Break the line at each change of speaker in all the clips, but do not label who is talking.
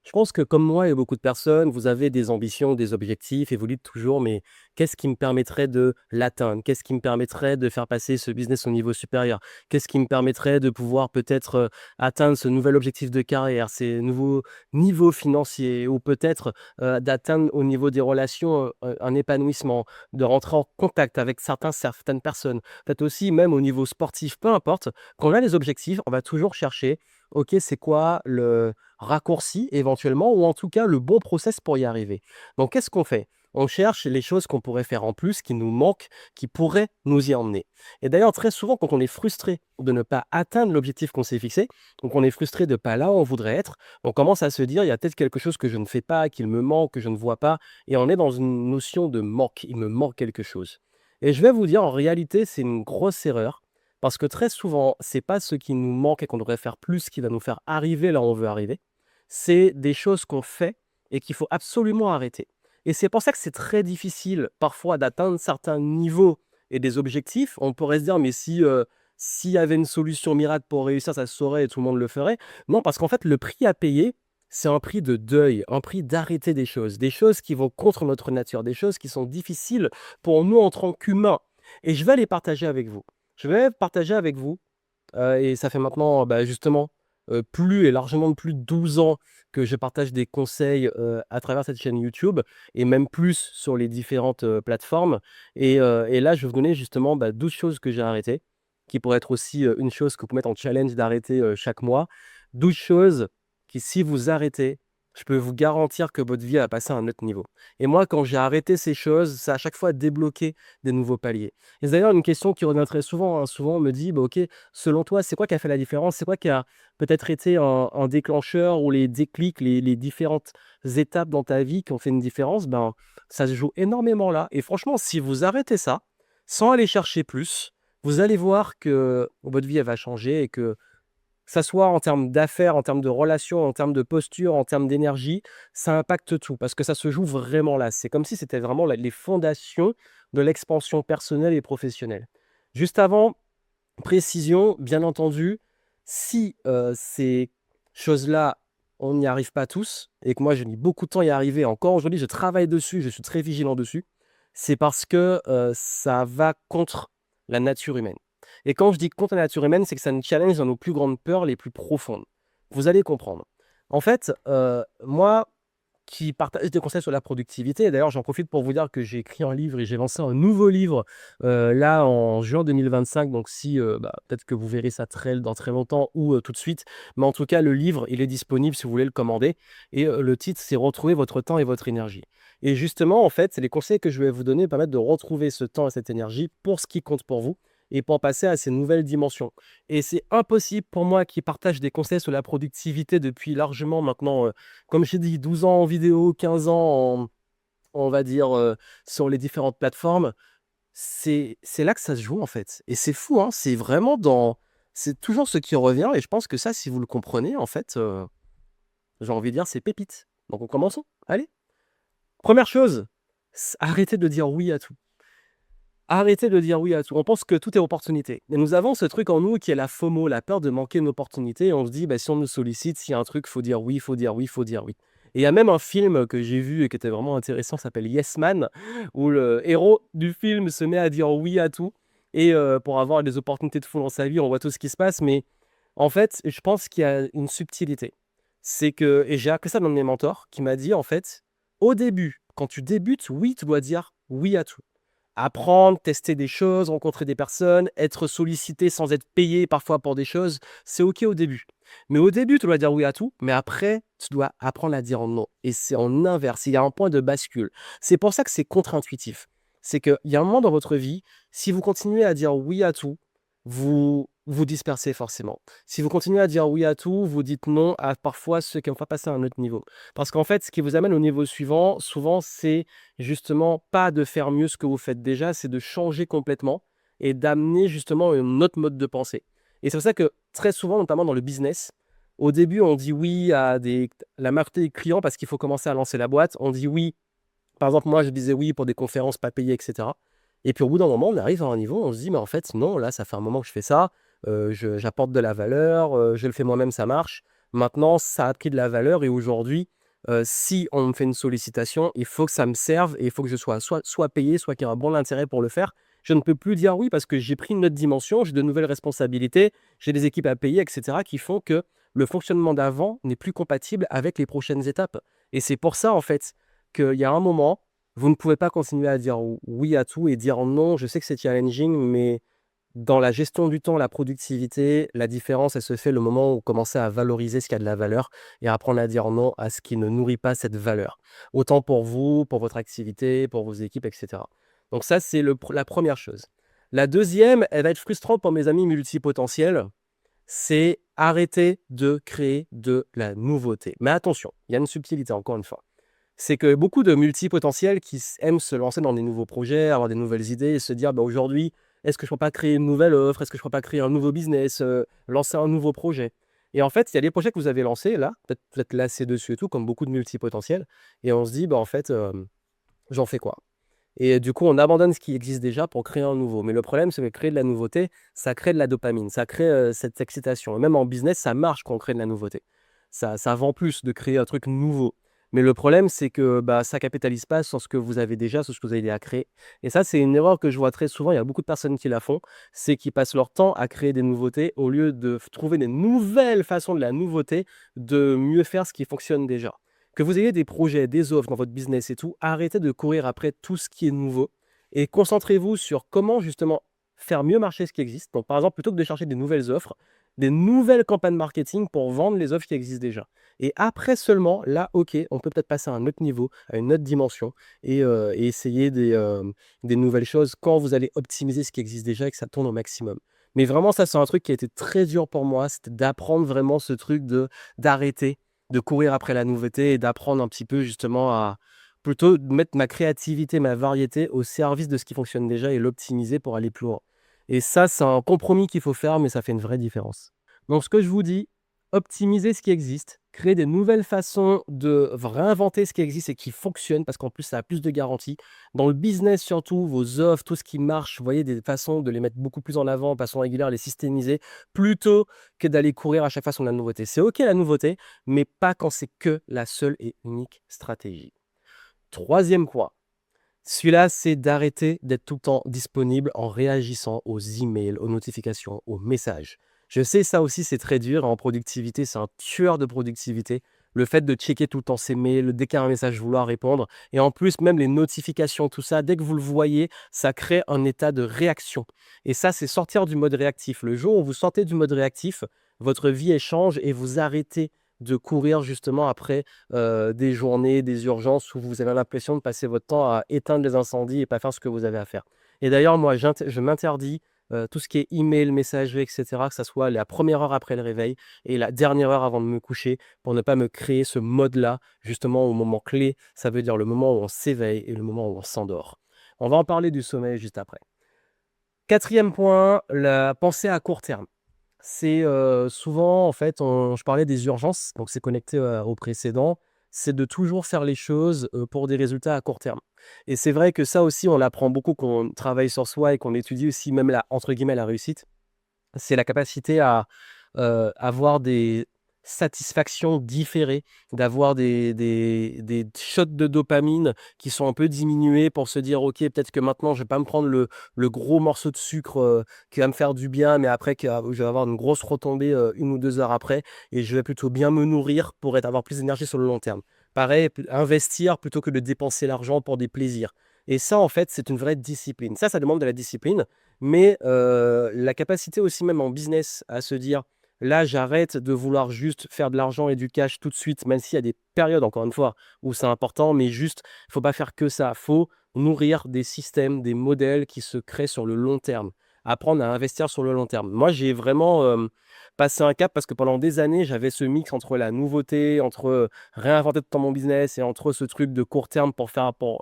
Je pense que comme moi et beaucoup de personnes, vous avez des ambitions, des objectifs et vous dites toujours, mais qu'est-ce qui me permettrait de l'atteindre? Qu'est-ce qui me permettrait de faire passer ce business au niveau supérieur? Qu'est-ce qui me permettrait de pouvoir peut-être atteindre ce nouvel objectif de carrière, ces nouveaux niveaux financiers ou peut-être d'atteindre au niveau des relations un épanouissement, de rentrer en contact avec certaines personnes, peut-être aussi même au niveau sportif, peu importe. Quand on a des objectifs, on va toujours chercher, ok, c'est quoi le raccourci éventuellement ou en tout cas le bon process pour y arriver. Donc qu'est-ce qu'on fait? On cherche les choses qu'on pourrait faire en plus, qui nous manquent, qui pourraient nous y emmener. Et d'ailleurs, très souvent, quand on est frustré de ne pas atteindre l'objectif qu'on s'est fixé, donc on est frustré de ne pas là où on voudrait être, on commence à se dire, il y a peut-être quelque chose que je ne fais pas, qu'il me manque, que je ne vois pas, et on est dans une notion de manque, il me manque quelque chose. Et je vais vous dire, en réalité, c'est une grosse erreur, parce que très souvent, c'est pas ce qui nous manque et qu'on devrait faire plus qui va nous faire arriver là où on veut arriver, c'est des choses qu'on fait et qu'il faut absolument arrêter. Et c'est pour ça que c'est très difficile parfois d'atteindre certains niveaux et des objectifs. On pourrait se dire, mais si s'il y avait une solution miracle pour réussir, ça se saurait et tout le monde le ferait. Non, parce qu'en fait, le prix à payer, c'est un prix de deuil, un prix d'arrêter des choses qui vont contre notre nature, des choses qui sont difficiles pour nous en tant qu'humains. Et je vais les partager avec vous. Je vais partager avec vous et ça fait maintenant, justement, plus et largement plus de 12 ans que je partage des conseils, à travers cette chaîne YouTube et même plus sur les différentes, plateformes et là, je vais vous donner justement, 12 choses que j'ai arrêtées, qui pourraient être aussi, une chose que vous pouvez mettre en challenge d'arrêter, chaque mois. 12 choses qui, si vous arrêtez, je peux vous garantir que votre vie va passer à un autre niveau et moi, quand j'ai arrêté ces choses, ça a à chaque fois débloqué des nouveaux paliers et c'est d'ailleurs une question qui revient très souvent, hein. Souvent, on me dit: «Bah, OK, selon toi, c'est quoi qui a fait la différence? C'est quoi qui a peut-être été un déclencheur ou les déclics, les différentes étapes dans ta vie qui ont fait une différence? Ben, ça se joue énormément là et franchement, si vous arrêtez ça, sans aller chercher plus, vous allez voir que votre vie, elle va changer et que ça soit en termes d'affaires, en termes de relations, en termes de posture, en termes d'énergie, ça impacte tout parce que ça se joue vraiment là. C'est comme si c'était vraiment la les fondations de l'expansion personnelle et professionnelle. Juste avant, précision, bien entendu, si, ces choses-là, on n'y arrive pas tous et que moi j'ai mis beaucoup de temps à y arriver, encore aujourd'hui je travaille dessus, je suis très vigilant dessus, c'est parce que, ça va contre la nature humaine et quand je dis contre la nature humaine, c'est que ça nous challenge dans nos plus grandes peurs les plus profondes. Vous allez comprendre. En fait, moi qui partage des conseils sur la productivité. Et d'ailleurs, j'en profite pour vous dire que j'ai écrit un livre et j'ai lancé un nouveau livre là en juin 2025. Donc, si peut-être que vous verrez ça dans très longtemps ou tout de suite. Mais en tout cas, le livre, il est disponible si vous voulez le commander. Et le titre, c'est Retrouver votre temps et votre énergie. Et justement, en fait, les conseils que je vais vous donner permettent de retrouver ce temps et cette énergie pour ce qui compte pour vous et pour passer à ces nouvelles dimensions. Et c'est impossible pour moi qui partage des conseils sur la productivité depuis largement maintenant comme j'ai dit, 12 ans en vidéo, 15 ans on va dire, sur les différentes plateformes, c'est là que ça se joue, en fait et c'est fou, hein, c'est toujours ce qui revient et je pense que ça, si vous le comprenez, en fait, j'ai envie de dire, c'est pépite. Donc on commençons. Allez! Première chose, arrêtez de dire oui à tout. Arrêtez de dire oui à tout. On pense que tout est opportunité et nous avons ce truc en nous qui est la FOMO, la peur de manquer une opportunité et on se dit: «Bah, si on nous sollicite, s'il y a un truc, faut dire oui, faut dire oui, faut dire oui» et il y a même un film que j'ai vu et qui était vraiment intéressant, s'appelle Yes Man, où le héros du film se met à dire oui à tout et pour avoir des opportunités de fou dans sa vie, on voit tout ce qui se passe mais en fait, je pense qu'il y a une subtilité. C'est que et j'ai appris ça d'un de mes mentors qui m'a dit: «En fait, au début, quand tu débutes, oui, tu dois dire oui à tout». Apprendre, tester des choses, rencontrer des personnes, être sollicité sans être payé parfois pour des choses, c'est OK au début. Mais au début, tu dois dire oui à tout, mais après, tu dois apprendre à dire non. Et c'est en inverse, il y a un point de bascule. C'est pour ça que c'est contre-intuitif. C'est qu'il y a un moment dans votre vie, si vous continuez à dire oui à tout, vous vous dispersez forcément. Si vous continuez à dire oui à tout, vous dites non à parfois ceux qui vont pas passer à un autre niveau. Parce qu'en fait, ce qui vous amène au niveau suivant, souvent, c'est justement, pas de faire mieux ce que vous faites déjà, c'est de changer complètement et d'amener justement un autre mode de pensée. Et c'est pour ça que très souvent, notamment dans le business, au début, on dit oui à la majorité des clients parce qu'il faut commencer à lancer la boîte. On dit oui. Par exemple, moi, je disais oui pour des conférences pas payées, etc. Et puis au bout d'un moment, on arrive à un niveau, on se dit, mais en fait, non, là, ça fait un moment que je fais ça, j'apporte de la valeur, je le fais moi-même, ça marche. Maintenant, ça a pris de la valeur et aujourd'hui, si on me fait une sollicitation, il faut que ça me serve et il faut que je sois soit payé, soit qu'il y ait un bon intérêt pour le faire. Je ne peux plus dire oui parce que j'ai pris une autre dimension, j'ai de nouvelles responsabilités, j'ai des équipes à payer, et cetera, qui font que le fonctionnement d'avant n'est plus compatible avec les prochaines étapes. Et c'est pour ça, en fait, qu'il y a un moment, vous ne pouvez pas continuer à dire oui à tout et dire non. Je sais que c'est challenging, mais dans la gestion du temps, la productivité, la différence, elle se fait le moment où vous commencez à valoriser ce qui a de la valeur et à apprendre à dire non à ce qui ne nourrit pas cette valeur. Autant pour vous, pour votre activité, pour vos équipes, et cetera. Donc ça, c'est la première chose. La deuxième, elle va être frustrante pour mes amis multipotentiels, c'est arrêter de créer de la nouveauté. Mais attention, il y a une subtilité encore une fois. C'est que beaucoup de multipotentiels qui aiment se lancer dans des nouveaux projets, avoir des nouvelles idées et se dire bah, aujourd'hui, est-ce que je ne peux pas créer une nouvelle offre? Est-ce que je ne peux pas créer un nouveau business? Lancer un nouveau projet? Et en fait, il y a des projets que vous avez lancés là, peut-être vous êtes lassé dessus et tout, comme beaucoup de multipotentiels. Et on se dit, bah, en fait, j'en fais quoi? Et du coup, on abandonne ce qui existe déjà pour créer un nouveau. Mais le problème, c'est que créer de la nouveauté, ça crée de la dopamine, ça crée cette excitation. Et même en business, ça marche quand on crée de la nouveauté. Ça vend plus de créer un truc nouveau. Mais le problème, c'est que bah, ça ne capitalise pas sur ce que vous avez déjà, sur ce que vous avez déjà créé. Et ça, c'est une erreur que je vois très souvent. Il y a beaucoup de personnes qui la font. C'est qu'ils passent leur temps à créer des nouveautés au lieu de trouver des nouvelles façons de la nouveauté, de mieux faire ce qui fonctionne déjà. Que vous ayez des projets, des offres dans votre business et tout, arrêtez de courir après tout ce qui est nouveau et concentrez-vous sur comment justement faire mieux marcher ce qui existe. Donc par exemple, plutôt que de chercher des nouvelles offres, des nouvelles campagnes marketing pour vendre les offres qui existent déjà. Et après seulement, là, ok, on peut peut-être passer à un autre niveau, à une autre dimension et essayer des nouvelles choses quand vous allez optimiser ce qui existe déjà et que ça tourne au maximum. Mais vraiment, ça, c'est un truc qui a été très dur pour moi, c'était d'apprendre vraiment ce truc d'arrêter de courir après la nouveauté et d'apprendre un petit peu justement à plutôt mettre ma créativité, ma variété au service de ce qui fonctionne déjà et l'optimiser pour aller plus loin. Et ça, c'est un compromis qu'il faut faire, mais ça fait une vraie différence. Donc ce que je vous dis, optimiser ce qui existe, créer des nouvelles façons de réinventer ce qui existe et qui fonctionne, parce qu'en plus ça a plus de garanties. Dans le business surtout, vos offres, tout ce qui marche, vous voyez des façons de les mettre beaucoup plus en avant, de façon régulière, les systémiser, plutôt que d'aller courir à chaque fois sur la nouveauté. C'est ok la nouveauté, mais pas quand c'est que la seule et unique stratégie. Troisième point, celui-là, c'est d'arrêter d'être tout le temps disponible en réagissant aux emails, aux notifications, aux messages. Je sais, ça aussi, c'est très dur. En productivité, c'est un tueur de productivité. Le fait de checker tout le temps ses mails, dès qu'il y a un message, vouloir répondre. Et en plus, même les notifications, tout ça, dès que vous le voyez, ça crée un état de réaction. Et ça, c'est sortir du mode réactif. Le jour où vous sortez du mode réactif, votre vie elle change et vous arrêtez de courir justement après des journées, des urgences où vous avez l'impression de passer votre temps à éteindre les incendies et pas faire ce que vous avez à faire. Et d'ailleurs, moi, je m'interdis tout ce qui est email, messagerie, etc., que ça soit la première heure après le réveil et la dernière heure avant de me coucher pour ne pas me créer ce mode-là, justement au moment clé. Ça veut dire le moment où on s'éveille et le moment où on s'endort. On va en parler du sommeil juste après. Quatrième point, la pensée à court terme. C'est, souvent en fait, je parlais des urgences, donc c'est connecté, au précédent. C'est de toujours faire les choses, pour des résultats à court terme et c'est vrai que ça aussi, on l'apprend beaucoup quand on travaille sur soi et qu'on étudie aussi même la entre guillemets «la réussite». C'est la capacité à, avoir des satisfactions différées, d'avoir des shots de dopamine qui sont un peu diminués pour se dire: «OK, peut-être que maintenant je vais pas me prendre le gros morceau de sucre, qui va me faire du bien, mais après je vais avoir une grosse retombée, 1 ou 2 heures après et je vais plutôt bien me nourrir pour avoir plus d'énergie sur le long terme». Pareil, investir plutôt que de dépenser l'argent pour des plaisirs et ça, en fait, c'est une vraie discipline. Ça demande de la discipline mais la capacité aussi même en business à se dire: «Là, j'arrête de vouloir juste faire de l'argent et du cash tout de suite», même s'il y a des périodes, encore une fois, où c'est important, mais juste, il faut pas faire que ça. Il faut nourrir des systèmes, des modèles qui se créent sur le long terme. Apprendre à investir sur le long terme. Moi, j'ai vraiment, passé un cap parce que pendant des années, j'avais ce mix entre la nouveauté, entre, réinventer tout le temps mon business et entre ce truc de court terme pour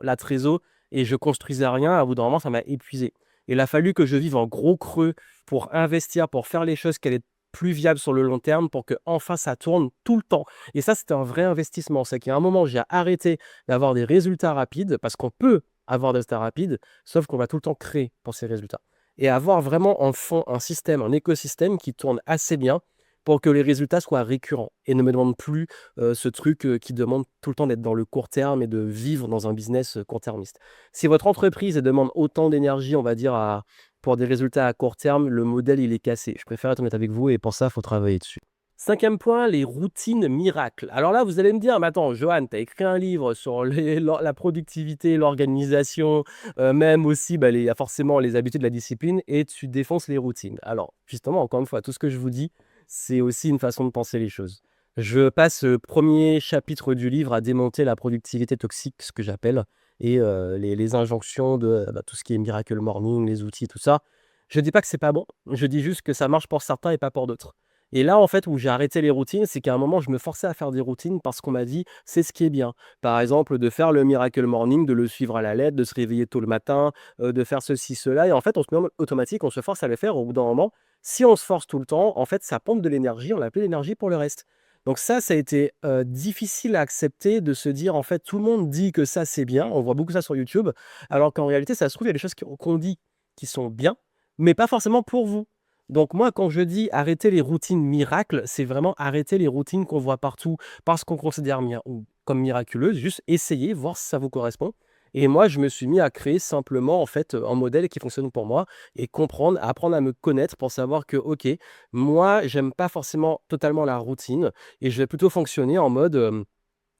la trésor et je construisais rien. À bout d'un moment, ça m'a épuisé. Il a fallu que je vive en gros creux pour investir, pour faire les choses qui allaient être plus viables sur le long terme pour qu'enfin ça tourne tout le temps. Et ça, c'était un vrai investissement. C'est qu'à un moment, j'ai arrêté d'avoir des résultats rapides parce qu'on peut avoir des résultats rapides, sauf qu'on va tout le temps créer pour ces résultats. Et avoir vraiment en fond un système, un écosystème qui tourne assez bien pour que les résultats soient récurrents et ne me demandent plus ce truc qui demande tout le temps d'être dans le court terme et de vivre dans un business court-termiste. Si votre entreprise elle demande autant d'énergie, on va dire, pour des résultats à court terme, le modèle il est cassé. Je préfère être honnête avec vous et pour ça, il faut travailler dessus. Cinquième point, les routines miracles. Alors là, vous allez me dire, mais attends, Johan, tu as écrit un livre sur la productivité, l'organisation, même aussi forcément les habitudes, la discipline, et tu défonces les routines. Alors, justement, encore une fois, tout ce que je vous dis, c'est aussi une façon de penser les choses. Je passe le premier chapitre du livre à démonter la productivité toxique, ce que j'appelle, et les injonctions de tout ce qui est Miracle Morning, les outils, tout ça. Je dis pas que c'est pas bon, je dis juste que ça marche pour certains et pas pour d'autres. Et là, en fait, où j'ai arrêté les routines, c'est qu'à un moment, je me forçais à faire des routines parce qu'on m'a dit: «C'est ce qui est bien». Par exemple, de faire le Miracle Morning, de le suivre à la lettre, de se réveiller tôt le matin, de faire ceci, cela et en fait, on se met en mode automatique, on se force à le faire. Au bout d'un moment, si on se force tout le temps, en fait, ça pompe de l'énergie, on a plus d'énergie pour le reste. Donc ça a été, difficile à accepter de se dire: «En fait, tout le monde dit que ça, c'est bien». On voit beaucoup ça sur YouTube, alors qu'en réalité, ça se trouve, il y a des choses qu'on dit qui sont bien, mais pas forcément pour vous. Donc moi, quand je dis arrêter les routines miracles, c'est vraiment arrêter les routines qu'on voit partout parce qu'on considère ou comme miraculeuses, juste essayer, voir si ça vous correspond. Et moi, je me suis mis à créer simplement en fait un modèle qui fonctionne pour moi et comprendre, apprendre à me connaître pour savoir que, ok, moi, j'aime pas forcément totalement la routine et je vais plutôt fonctionner en mode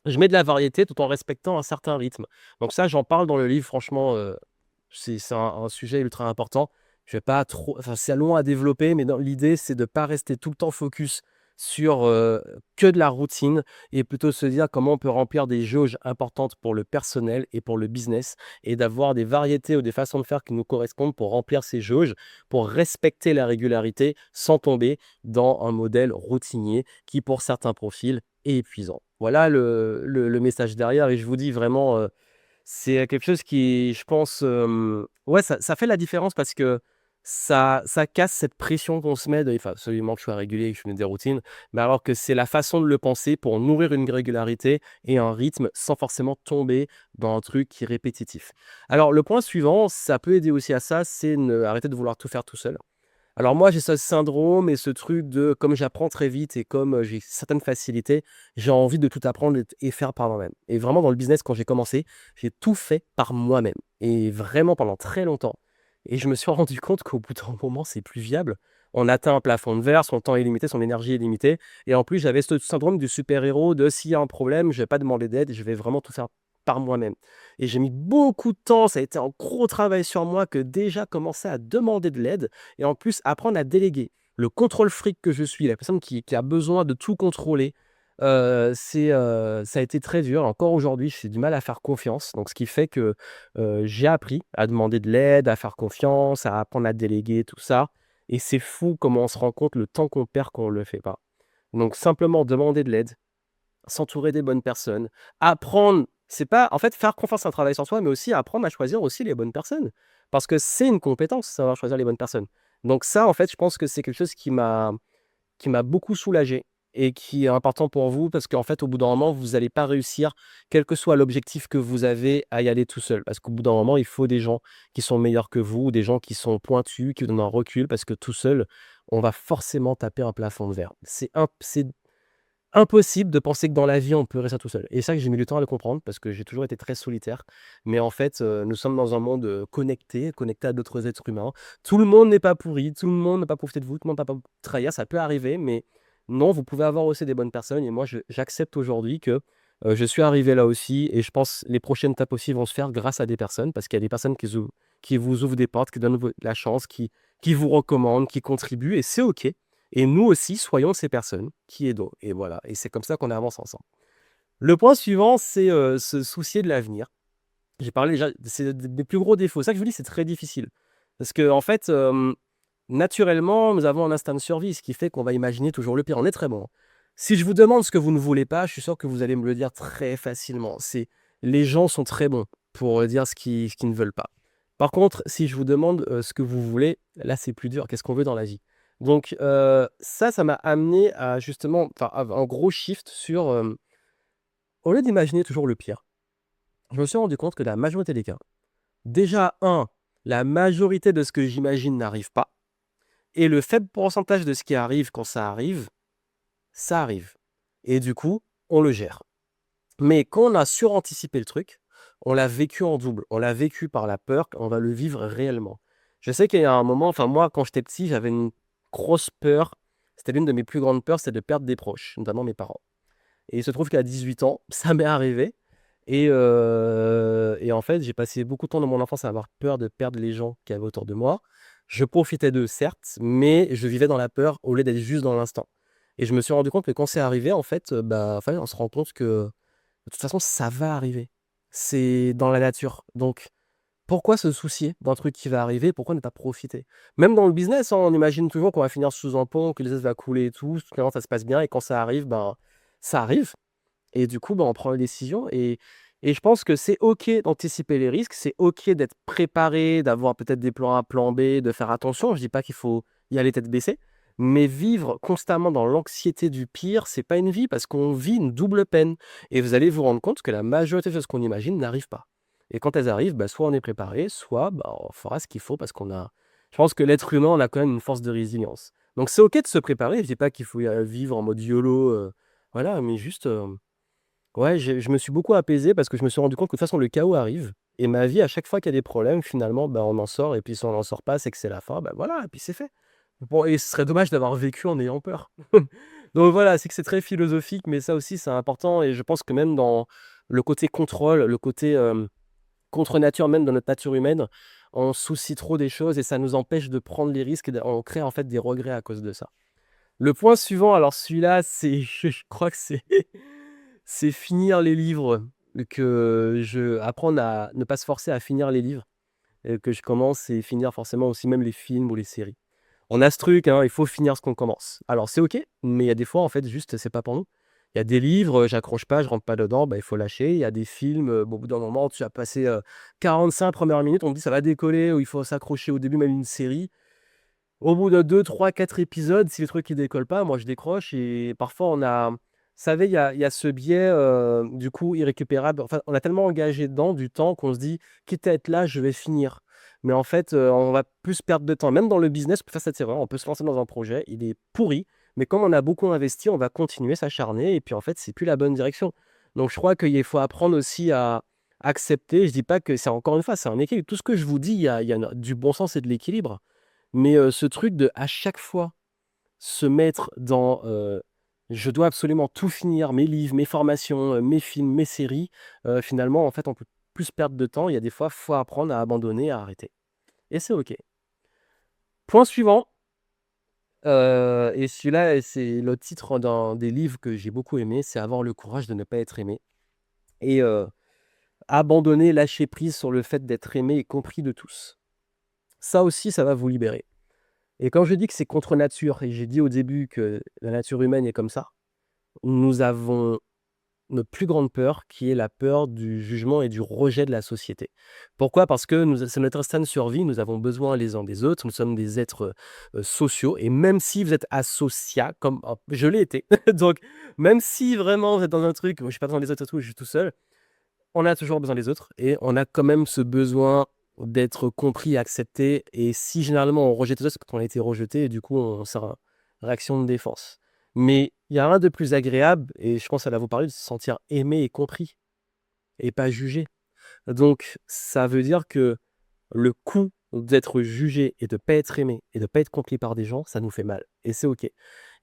je mets de la variété tout en respectant un certain rythme. Donc ça, j'en parle dans le livre, franchement, c'est un sujet ultra important. Je vais pas trop enfin, c'est long à développer, mais dans l'idée, c'est de ne pas rester tout le temps focus sur, que de la routine et plutôt se dire comment on peut remplir des jauges importantes pour le personnel et pour le business et d'avoir des variétés ou des façons de faire qui nous correspondent pour remplir ces jauges, pour respecter la régularité sans tomber dans un modèle routinier qui, pour certains profils, est épuisant. Voilà le message derrière et je vous dis vraiment, c'est quelque chose qui, je pense, ouais, ça fait la différence parce que ça casse cette pression qu'on se met de: «Il faut absolument que je sois régulier, que je mette des routines», mais alors que c'est la façon de le penser pour nourrir une régularité et un rythme sans forcément tomber dans un truc qui est répétitif. Alors le point suivant, ça peut aider aussi à ça, c'est arrêter de vouloir tout faire tout seul. Alors moi, j'ai ce syndrome et ce truc de comme j'apprends très vite et comme, j'ai certaines facilités, j'ai envie de tout apprendre et faire par moi-même. Et vraiment dans le business, quand j'ai commencé, j'ai tout fait par moi-même et vraiment pendant très longtemps. Et je me suis rendu compte qu'au bout d'un moment, c'est plus viable. On atteint un plafond de verre, son temps est limité, son énergie est limitée et en plus, j'avais ce syndrome du super-héros de s'il y a un problème, je vais pas demander d'aide, je vais vraiment tout faire par moi-même. Et j'ai mis beaucoup de temps, ça a été un gros travail sur moi que déjà commencer à demander de l'aide et en plus apprendre à déléguer. Le contrôle fric que je suis, la personne qui a besoin de tout contrôler, ça a été très dur. Encore aujourd'hui, j'ai du mal à faire confiance. Donc ce qui fait que, j'ai appris à demander de l'aide, à faire confiance, à apprendre à déléguer, tout ça et c'est fou comment on se rend compte le temps qu'on perd quand on le fait pas. Donc simplement demander de l'aide, s'entourer des bonnes personnes, apprendre c'est pas en fait, faire confiance à un travail sur soi, mais aussi apprendre à choisir aussi les bonnes personnes. Parce que c'est une compétence, savoir choisir les bonnes personnes. Donc ça, en fait, je pense que c'est quelque chose qui m'a beaucoup soulagé et qui est important pour vous parce qu'en fait, au bout d'un moment, vous n'allez pas réussir, quel que soit l'objectif que vous avez, à y aller tout seul. Parce qu'au bout d'un moment, il faut des gens qui sont meilleurs que vous, des gens qui sont pointus, qui vous donnent un recul parce que tout seul, on va forcément taper un plafond de verre. C'est impossible de penser que dans la vie, on peut réussir tout seul et ça que j'ai mis du temps à le comprendre parce que j'ai toujours été très solitaire. Mais en fait, nous sommes dans un monde, connecté à d'autres êtres humains. Tout le monde n'est pas pourri, tout le monde ne va pas profiter de vous, tout le monde ne va pas vous trahir, ça peut arriver, mais non, vous pouvez avoir aussi des bonnes personnes et moi j'accepte aujourd'hui que, je suis arrivé là aussi et je pense les prochaines étapes aussi vont se faire grâce à des personnes parce qu'il y a des personnes qui vous ouvrent des portes, qui donnent la chance, qui vous recommandent, qui contribuent et c'est OK. Et nous aussi, soyons ces personnes qui aidons et voilà et c'est comme ça qu'on avance ensemble. Le point suivant, c'est, se soucier de l'avenir. J'ai parlé déjà c'est des plus gros défauts. C'est ça que je vous dis, c'est très difficile. Parce qu'en fait, naturellement, nous avons un instinct de survie, ce qui fait qu'on va imaginer toujours le pire. On est très bon, hein. Si je vous demande ce que vous ne voulez pas, je suis sûr que vous allez me le dire très facilement. Les gens sont très bons pour, dire ce qu'ils ne veulent pas. Par contre, si je vous demande, ce que vous voulez, là, c'est plus dur. Qu'est-ce qu'on veut dans la vie? Donc, ça m'a amené à justement enfin, à un gros shift sur, au lieu d'imaginer toujours le pire, je me suis rendu compte que la majorité des cas, déjà la majorité de ce que j'imagine n'arrive pas et le faible pourcentage de ce qui arrive quand ça arrive, ça arrive. Et du coup, on le gère. Mais quand on a suranticipé le truc, on l'a vécu en double. On l'a vécu par la peur, on va le vivre réellement. Je sais qu'il y a un moment, enfin moi, quand j'étais petit, j'avais une grosse peur. C'était l'une de mes plus grandes peurs, c'était de perdre des proches, notamment mes parents. Et il se trouve qu'à 18 ans, ça m'est arrivé. Et en fait, j'ai passé beaucoup de temps dans mon enfance à avoir peur de perdre les gens qui avaient autour de moi. Je profitais d'eux, certes, mais je vivais dans la peur au lieu d'être juste dans l'instant. Et je me suis rendu compte que quand c'est arrivé, en fait, on se rend compte que de toute façon, ça va arriver. C'est dans la nature. Donc, pourquoi se soucier d'un truc qui va arriver? Pourquoi ne pas profiter? Même dans le business, hein, on imagine toujours qu'on va finir sous un pont, que le business va couler et tout. Finalement, ça se passe bien. Et quand ça arrive, ça arrive. Et du coup, on prend les décisions. Et je pense que c'est OK d'anticiper les risques. C'est OK d'être préparé, d'avoir peut-être des plans A, plan B, de faire attention. Je dis pas qu'il faut y aller tête baissée. Mais vivre constamment dans l'anxiété du pire, c'est pas une vie parce qu'on vit une double peine. Et vous allez vous rendre compte que la majorité de choses qu'on imagine n'arrivent pas. Et quand elles arrivent, soit on est préparé, soit on fera ce qu'il faut parce qu'on a. Je pense que l'être humain, on a quand même une force de résilience. Donc c'est OK de se préparer. Je dis pas qu'il faut vivre en mode YOLO. Voilà, mais juste. Ouais, je me suis beaucoup apaisé parce que je me suis rendu compte que de toute façon le chaos arrive et ma vie à chaque fois qu'il y a des problèmes finalement, on en sort et puis si on n'en sort pas, c'est que c'est la fin, voilà et puis c'est fait. Bon et ce serait dommage d'avoir vécu en ayant peur. Donc voilà, c'est que c'est très philosophique mais ça aussi c'est important et je pense que même dans le côté contrôle, le côté, contre nature, même dans notre nature humaine, on se soucie trop des choses et ça nous empêche de prendre les risques et on crée en fait des regrets à cause de ça. Le point suivant, alors celui-là, c'est je crois que c'est c'est finir les livres, que je apprendre à ne pas se forcer à finir les livres, que je commence et finir forcément aussi même les films ou les séries. On a ce truc, hein, il faut finir ce qu'on commence. Alors c'est OK, mais il y a des fois, en fait, juste, c'est pas pour nous. Il y a des livres, j'accroche pas, je rentre pas dedans, il faut lâcher. Il y a des films, au bout d'un moment, tu as passé, 45 premières minutes, on te dit: «Ça va décoller» ou il faut s'accrocher au début, même une série. Au bout de 2, 3, 4 épisodes, si le truc il décolle pas, moi je décroche et parfois on a vous savez, il y a ce biais, du coup irrécupérable. Enfin, on a tellement engagé dedans du temps qu'on se dit: «Quitte à être là, je vais finir». Mais en fait, on va plus perdre de temps. Même dans le business, on peut faire cette erreur, on peut se lancer dans un projet, il est pourri, mais comme on a beaucoup investi, on va continuer, s'acharner et puis en fait, c'est plus la bonne direction. Donc je crois qu'il faut apprendre aussi à accepter. Je dis pas que c'est encore une fois, c'est un équilibre. Tout ce que je vous dis, il y a du bon sens et de l'équilibre. Mais, ce truc de à chaque fois se mettre dans, «Je dois absolument tout finir, mes livres, mes formations, mes films, mes séries», finalement, en fait, on peut plus perdre de temps. Il y a des fois, faut apprendre à abandonner, à arrêter et c'est OK. Point suivant, et celui-là, c'est le titre d'un des livres que j'ai beaucoup aimé, c'est «Avoir le courage de ne pas être aimé» et abandonner, lâcher prise sur le fait d'être aimé et compris de tous. Ça aussi, ça va vous libérer. Et quand je dis que c'est contre nature et j'ai dit au début que la nature humaine est comme ça, nous avons notre plus grande peur qui est la peur du jugement et du rejet de la société. Pourquoi? Parce que c'est notre instinct de survie, nous avons besoin les uns des autres, nous sommes des êtres, sociaux et même si vous êtes asocial comme je l'ai été, donc même si vraiment vous êtes dans un truc, moi j'ai pas besoin des autres et tout, je suis tout seul, on a toujours besoin des autres et on a quand même ce besoin d'être compris, accepté et si généralement on rejette les autres, c'est parce qu'on a été rejeté et du coup on sert en réaction de défense. Mais il y a rien de plus agréable et je pense que ça va vous parler de se sentir aimé et compris et pas jugé. Donc ça veut dire que le coût d'être jugé et de pas être aimé et de pas être compris par des gens, ça nous fait mal et c'est OK.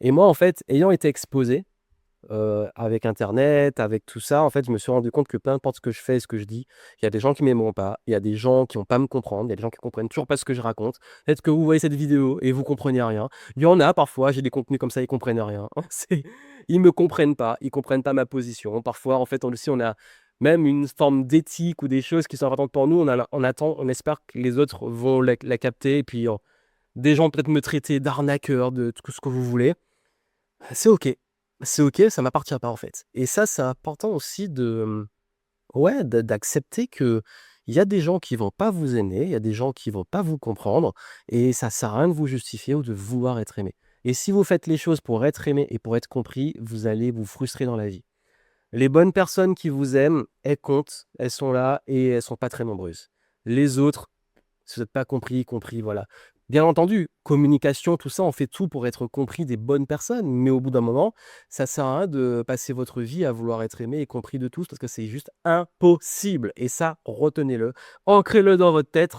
Et moi en fait, ayant été exposé avec internet, avec tout ça, en fait, je me suis rendu compte que peu importe ce que je fais et ce que je dis, il y a des gens qui m'aimeront pas, il y a des gens qui vont pas me comprendre, il y a des gens qui comprennent toujours pas ce que je raconte. Peut-être que vous voyez cette vidéo et vous comprenez rien. Il y en a parfois, j'ai des contenus comme ça, ils comprennent rien. Ils me comprennent pas ma position. Parfois, en fait, on a même une forme d'éthique ou des choses qui sont importantes pour nous, on attend, on espère que les autres vont la capter et puis, des gens peut-être me traiter d'arnaqueur, de tout ce que vous voulez. C'est OK. C'est OK, ça m'appartient pas, en fait et ça, c'est important aussi de, ouais, d'accepter qu'il y a des gens qui vont pas vous aimer, il y a des gens qui vont pas vous comprendre et ça sert à rien de vous justifier ou de vouloir être aimé et si vous faites les choses pour être aimé et pour être compris, vous allez vous frustrer dans la vie. Les bonnes personnes qui vous aiment, elles comptent, elles sont là et elles sont pas très nombreuses. Les autres, si vous êtes pas compris, voilà. Bien entendu, communication, tout ça, on fait tout pour être compris des bonnes personnes, mais au bout d'un moment, ça sert à rien de passer votre vie à vouloir être aimé et compris de tous parce que c'est juste impossible et ça, retenez-le, ancrez-le dans votre tête,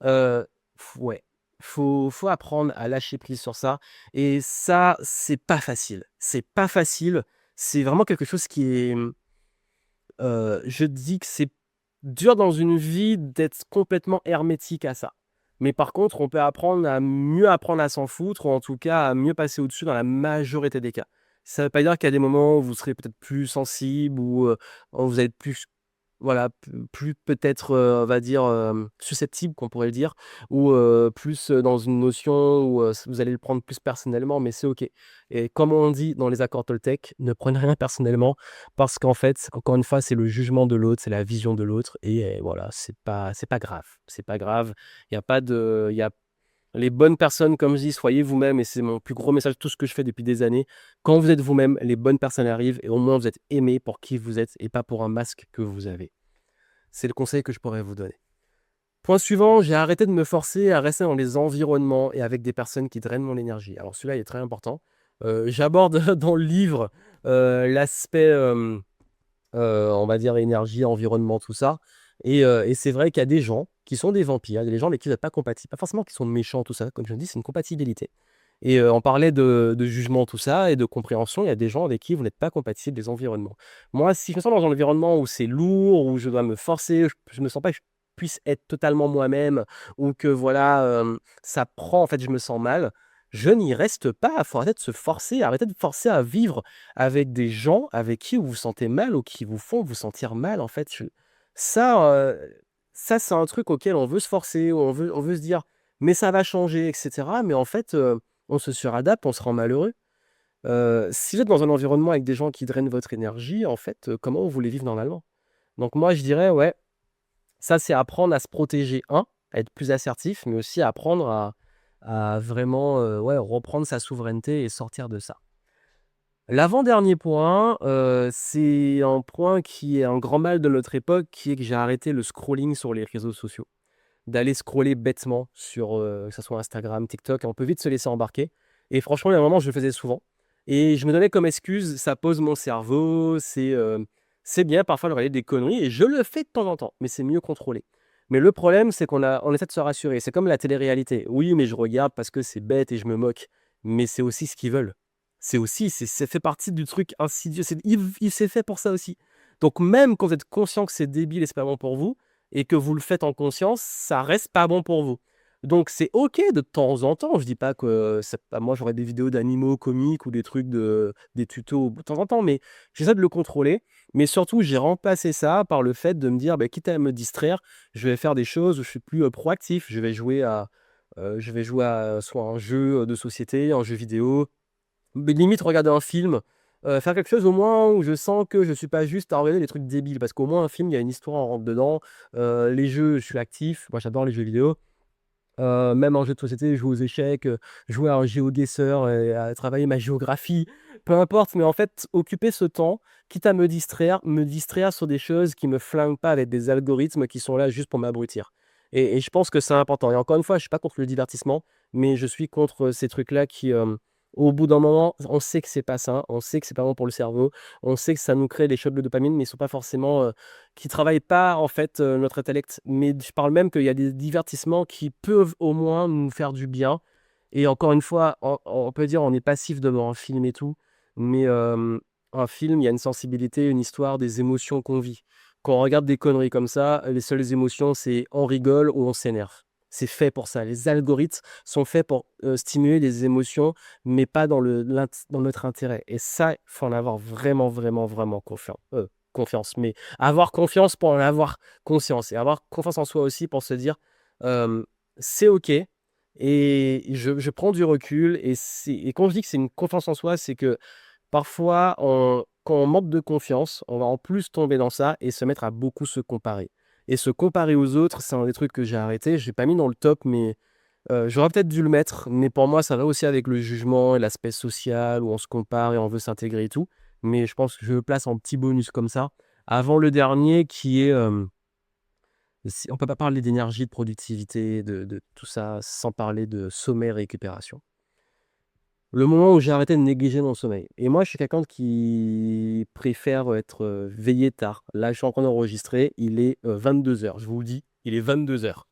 ouais, faut apprendre à lâcher prise sur ça et ça, c'est pas facile. C'est pas facile, c'est vraiment quelque chose qui est, je dis que c'est dur dans une vie d'être complètement hermétique à ça. Mais par contre, on peut apprendre à s'en foutre ou en tout cas à mieux passer au-dessus dans la majorité des cas. Ça veut pas dire qu'il y a des moments où vous serez peut-être plus sensible ou, vous allez être plus voilà, plus peut-être, on va dire, susceptible qu'on pourrait le dire ou, plus, dans une notion où, vous allez le prendre plus personnellement, mais c'est OK et comme on dit dans les accords Toltec, ne prenez rien personnellement parce qu'en fait, encore une fois, c'est le jugement de l'autre, c'est la vision de l'autre et voilà, c'est pas grave. C'est pas grave. Il y a pas de il y a les bonnes personnes, comme je dis, soyez vous-même et c'est mon plus gros message, tout ce que je fais depuis des années. Quand vous êtes vous-même, les bonnes personnes arrivent et au moins vous êtes aimé pour qui vous êtes et pas pour un masque que vous avez. C'est le conseil que je pourrais vous donner. Point suivant, j'ai arrêté de me forcer à rester dans les environnements et avec des personnes qui drainent mon énergie. Alors celui-là, il est très important. J'aborde dans le livre l'aspect, on va dire, énergie, environnement, tout ça. Et c'est vrai qu'il y a des gens qui sont des vampires, il y a des gens avec qui vous n'êtes pas compatibles. Pas forcément qui sont méchants, tout ça. Comme je le dis, c'est une compatibilité. Et on parlait de jugement, tout ça, et de compréhension. Il y a des gens avec qui vous n'êtes pas compatibles, des environnements. Moi, si je me sens dans un environnement où c'est lourd, où je dois me forcer, je me sens pas que je puisse être totalement moi-même, ou que voilà, ça prend, en fait, je me sens mal, je n'y reste pas. Il faut arrêter de se forcer, arrêter de forcer à vivre avec des gens avec qui vous vous sentez mal ou qui vous font vous sentir mal, en fait. Ça, ça, c'est un truc auquel on veut se forcer, où on veut se dire: «Mais ça va changer» et cetera. Mais en fait, on se suradapte, on se rend malheureux. Si vous êtes dans un environnement avec des gens qui drainent votre énergie, en fait, comment vous voulez vivre normalement? Donc moi, je dirais, ouais, ça, c'est apprendre à se protéger, à être plus assertif, mais aussi apprendre à vraiment, ouais, reprendre sa souveraineté et sortir de ça. L'avant-dernier point, c'est un point qui est un grand mal de notre époque, qui est que j'ai arrêté le scrolling sur les réseaux sociaux. D'aller scroller bêtement sur, que ça soit Instagram, TikTok, on peut vite se laisser embarquer et franchement, il y a un moment, je le faisais souvent et je me donnais comme excuse: «Ça pose mon cerveau, c'est bien parfois de regarder des conneries» et je le fais de temps en temps, mais c'est mieux contrôlé. Mais le problème, c'est qu'on essaie de se rassurer. C'est comme la télé-réalité. «Oui, mais je regarde parce que c'est bête et je me moque», mais c'est aussi ce qu'ils veulent. C'est aussi c'est ça fait partie du truc insidieux. C'est fait pour ça aussi. Donc même quand vous êtes conscient que c'est débile et c'est pas bon pour vous, et que vous le faites en conscience, ça reste pas bon pour vous. Donc c'est OK de temps en temps, je dis pas que c'est pas moi j'aurais des vidéos d'animaux comiques ou des trucs des tutos de temps en temps, mais j'essaie de le contrôler. Mais surtout, j'ai remplacé ça par le fait de me dire: «Beh, quitte à me distraire, je vais faire des choses où je suis plus, proactif». Je vais jouer à soit un jeu, de société, un jeu vidéo, mais limite regarder un film, faire quelque chose au moins où je sens que je suis pas juste à regarder des trucs débiles. Parce qu'au moins un film, il y a une histoire, on rentre dedans. Les jeux, je suis actif. Moi, j'adore les jeux vidéo. Même en jeu de société, jouer aux échecs, jouer à un GeoGuessr et à travailler ma géographie, peu importe. Mais en fait, occuper ce temps, quitte à me distraire sur des choses qui me flinguent pas avec des algorithmes qui sont là juste pour m'abrutir. Et je pense que c'est important. Et encore une fois, je suis pas contre le divertissement, mais je suis contre ces trucs-là qui, au bout d'un moment, on sait que c'est pas sain, on sait que c'est pas bon pour le cerveau, on sait que ça nous crée des shots de dopamine, mais ils sont pas forcément, qui travaillent pas en fait, notre intellect. Mais je parle même qu'il y a des divertissements qui peuvent au moins nous faire du bien et encore une fois, on peut dire on est passif devant un film et tout, mais un film, il y a une sensibilité, une histoire, des émotions qu'on vit. Quand on regarde des conneries comme ça, les seules émotions, c'est on rigole ou on s'énerve. C'est fait pour ça. Les algorithmes sont faits pour, stimuler les émotions, mais pas dans notre intérêt et ça, il faut en avoir vraiment, vraiment, vraiment confiance. Mais avoir confiance pour en avoir conscience et avoir confiance en soi aussi pour se dire, hem: «C'est OK et je prends du recul» et quand je dis que c'est une confiance en soi, c'est que parfois quand on manque de confiance, on va en plus tomber dans ça et se mettre à beaucoup se comparer et se comparer aux autres, c'est un des trucs que j'ai arrêté. Je l'ai pas mis dans le top, mais j'aurais peut-être dû le mettre, mais pour moi, ça va aussi avec le jugement et l'aspect social où on se compare et on veut s'intégrer et tout. Mais je pense que je le place en petit bonus comme ça. Avant le dernier qui est, On peut pas parler d'énergie, de productivité, de tout ça, sans parler de sommeil, récupération. Le moment où j'ai arrêté de négliger mon sommeil et moi, je suis quelqu'un qui préfère, être, veillé tard. Là, je suis en train d'enregistrer, il est, 22 heures. Je vous le dis, il est 22 heures.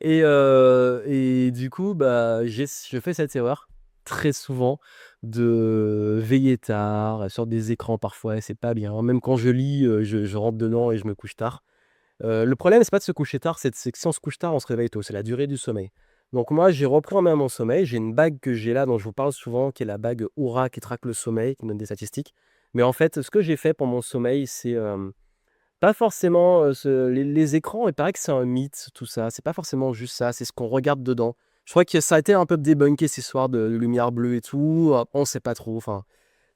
Et du coup, bah, je fais cette erreur très souvent de veiller tard, sur des écrans parfois et c'est pas bien. Même quand je lis, je rentre dedans et je me couche tard. Le problème, c'est pas de se coucher tard, c'est que si on se couche tard, on se réveille tôt, c'est la durée du sommeil. Donc moi, j'ai repris en main mon sommeil, j'ai une bague que j'ai là, dont je vous parle souvent, qui est la bague Oura qui traque le sommeil, qui me donne des statistiques. Mais en fait, ce que j'ai fait pour mon sommeil, c'est, pas forcément, les écrans, il paraît que c'est un mythe tout ça, c'est pas forcément juste ça, c'est ce qu'on regarde dedans. Je crois que ça a été un peu débunké ces histoires de lumière bleue et tout, après on sait pas trop, enfin,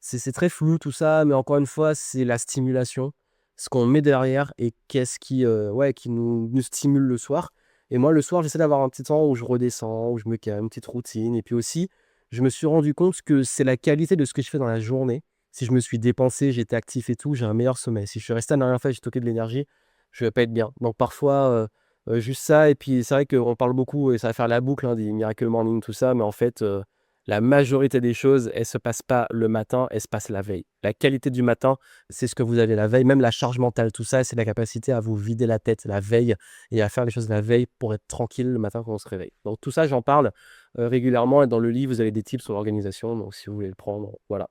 c'est très flou tout ça, mais encore une fois, c'est la stimulation, ce qu'on met derrière et qu'est-ce qui, ouais, qui nous stimule le soir et moi, le soir, j'essaie d'avoir un petit temps où je redescends, où je me calme, une petite routine et puis aussi, je me suis rendu compte que c'est la qualité de ce que je fais dans la journée. Si je me suis dépensé, j'étais actif et tout, j'ai un meilleur sommeil. Si je suis resté à ne rien faire, j'ai stocké de l'énergie, je vais pas être bien. Donc parfois, juste ça et puis c'est vrai qu'on parle beaucoup et ça va faire la boucle, hein, des Miracle Morning tout ça, mais en fait, la majorité des choses, elles se passent pas le matin, elles se passent la veille. La qualité du matin, c'est ce que vous avez la veille, même la charge mentale, tout ça, c'est la capacité à vous vider la tête la veille et à faire les choses la veille pour être tranquille le matin quand on se réveille. Donc tout ça, j'en parle, régulièrement et dans le livre, vous avez des tips sur l'organisation, donc si vous voulez le prendre, voilà.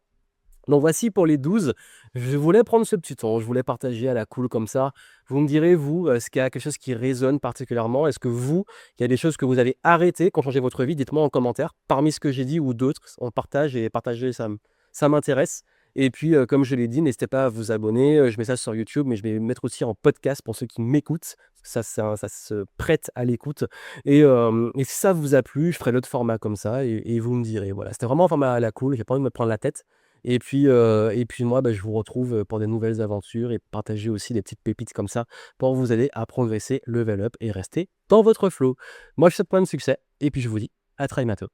Donc voici pour les 12. Je voulais prendre ce petit temps, je voulais partager à la cool comme ça. Vous me direz, vous, est-ce qu'il y a quelque chose qui résonne particulièrement? Est-ce que vous, il y a des choses que vous avez arrêtées qui ont changé votre vie? Dites-moi en commentaire, parmi ce que j'ai dit ou d'autres, on partage et partager, ça m'intéresse. Et puis, comme je l'ai dit, n'hésitez pas à vous abonner. Je mets ça sur YouTube, mais je vais mettre aussi en podcast pour ceux qui m'écoutent. Ça se prête à l'écoute. Et si ça vous a plu, je ferai l'autre format comme ça et vous me direz. Voilà, c'était vraiment un format à la cool, j'ai pas envie de me prendre la tête. Et puis moi, bah, je vous retrouve, pour des nouvelles aventures et partager aussi des petites pépites comme ça pour vous aider à progresser, level up et rester dans votre flow. Moi, je vous souhaite plein de succès et puis je vous dis à très bientôt.